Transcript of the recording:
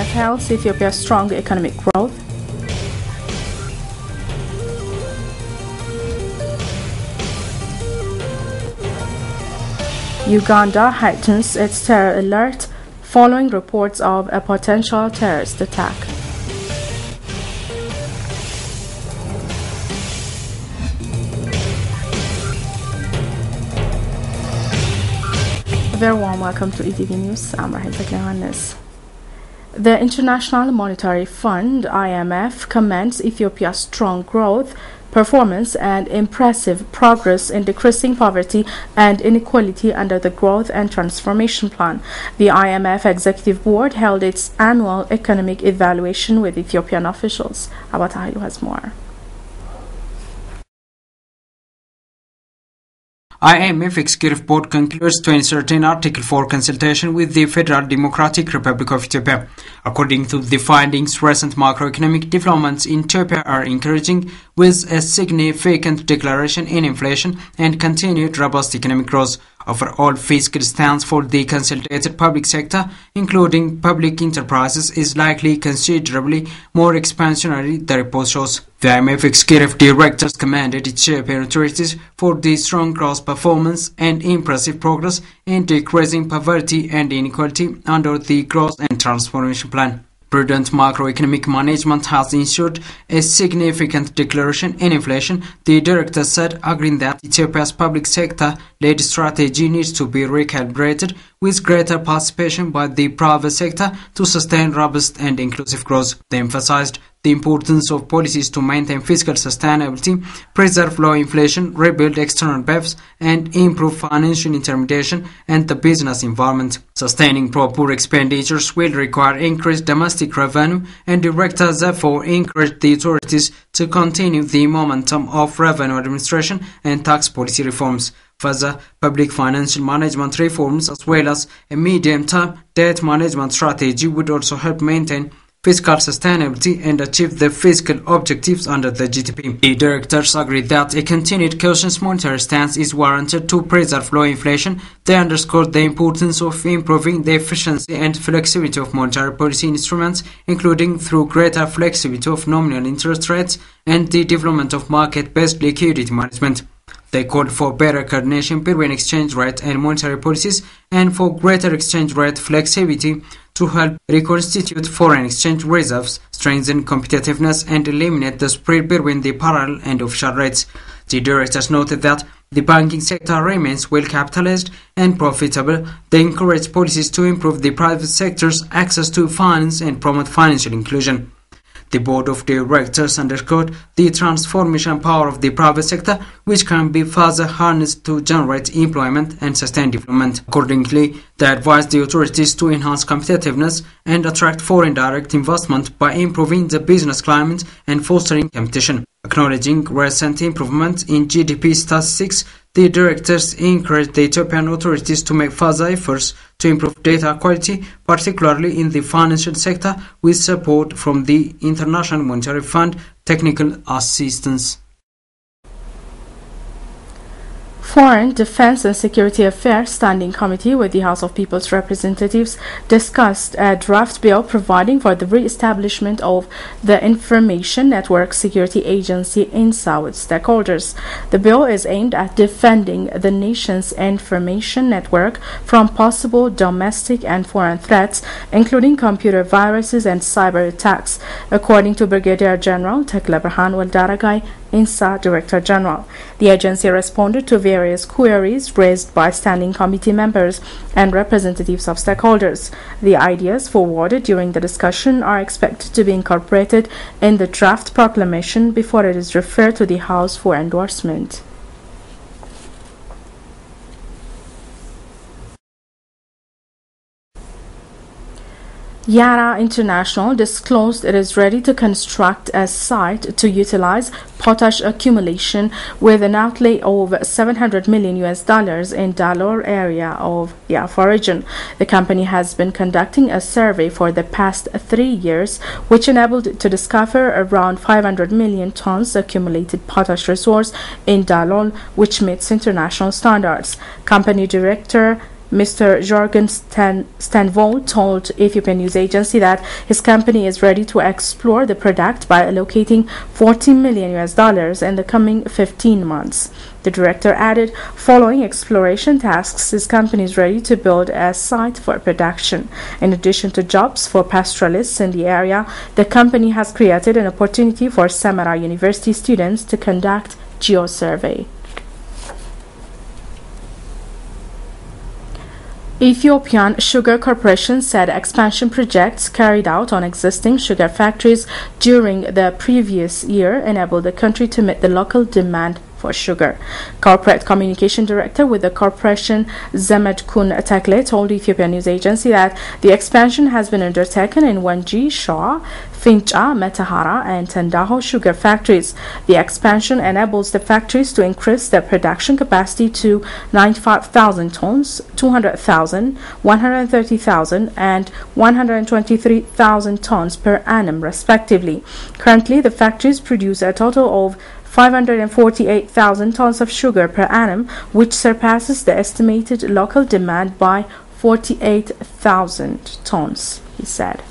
hails Ethiopia's strong economic growth. Uganda heightens its terror alert following reports of a potential terrorist attack. A very warm welcome to ETV News. I'm Rahim Teklehanes. The International Monetary Fund, IMF, commends Ethiopia's strong growth, performance and impressive progress in decreasing poverty and inequality under the Growth and Transformation Plan. The IMF Executive Board held its annual economic evaluation with Ethiopian officials. Abatahilu has more. IMF Executive Board concludes 2013 Article 4 consultation with the Federal Democratic Republic of Ethiopia. According to the findings, recent macroeconomic developments in Ethiopia are encouraging, with a significant declaration in inflation and continued robust economic growth. Overall fiscal stance for the consultated public sector, including public enterprises, is likely considerably more expansionary, the report shows. The IMF executive directors commended Ethiopian authorities for the strong growth performance and impressive progress in decreasing poverty and inequality under the Growth and Transformation Plan. Prudent macroeconomic management has ensured a significant declaration in inflation, the director said, agreeing that Ethiopia's public sector-led strategy needs to be recalibrated with greater participation by the private sector to sustain robust and inclusive growth. They emphasized the importance of policies to maintain fiscal sustainability, preserve low inflation, rebuild external debts, and improve financial intermediation and the business environment. Sustaining proper expenditures will require increased domestic revenue, and directors therefore encouraged the authorities to continue the momentum of revenue administration and tax policy reforms. Further, public financial management reforms as well as a medium-term debt management strategy would also help maintain fiscal sustainability and achieve the fiscal objectives under the GTP. The directors agreed that a continued cautious monetary stance is warranted to preserve low inflation. They underscored the importance of improving the efficiency and flexibility of monetary policy instruments, including through greater flexibility of nominal interest rates and the development of market-based liquidity management. They called for better coordination between exchange rate and monetary policies and for greater exchange rate flexibility to help reconstitute foreign exchange reserves, strengthen competitiveness, and eliminate the spread between the parallel and official rates. The directors noted that the banking sector remains well capitalized and profitable. They encourage policies to improve the private sector's access to finance and promote financial inclusion. The Board of Directors underscored the transformation power of the private sector, which can be further harnessed to generate employment and sustain development. Accordingly, they advised the authorities to enhance competitiveness and attract foreign direct investment by improving the business climate and fostering competition. Acknowledging recent improvement in GDP statistics, the directors encouraged the Ethiopian authorities to make further efforts to improve data quality, particularly in the financial sector, with support from the International Monetary Fund technical assistance. Foreign, Defense and Security Affairs Standing Committee with the House of People's Representatives discussed a draft bill providing for the re-establishment of the Information Network Security Agency INSA with stakeholders. The bill is aimed at defending the nation's information network from possible domestic and foreign threats, including computer viruses and cyber attacks, according to Brigadier General Tekle Birhan Weldaragai, INSA Director General. The agency responded to various queries raised by standing committee members and representatives of stakeholders. The ideas forwarded during the discussion are expected to be incorporated in the draft proclamation before it is referred to the House for endorsement. Yara International disclosed it is ready to construct a site to utilize potash accumulation with an outlay of $700 million in Dalor area of the Afar region. The company has been conducting a survey for the past 3 years, which enabled it to discover around 500 million tons accumulated potash resource in Dalor, which meets international standards. Company Director Mr. Jörgen Stenvold told Ethiopian news agency that his company is ready to explore the product by allocating $40 million in the coming 15 months. The director added, following exploration tasks, his company is ready to build a site for production. In addition to jobs for pastoralists in the area, the company has created an opportunity for Samara University students to conduct geosurvey. Ethiopian Sugar Corporation said expansion projects carried out on existing sugar factories during the previous year enabled the country to meet the local demand for sugar. Corporate Communication Director with the corporation, Zemedkun Tekle, told Ethiopian news agency that the expansion has been undertaken in Wanji, Shoa, Fincha, Metahara, and Tendaho sugar factories. The expansion enables the factories to increase their production capacity to 95,000 tons, 200,000, 130,000, and 123,000 tons per annum, respectively. Currently, the factories produce a total of 548,000 tons of sugar per annum, which surpasses the estimated local demand by 48,000 tons, he said.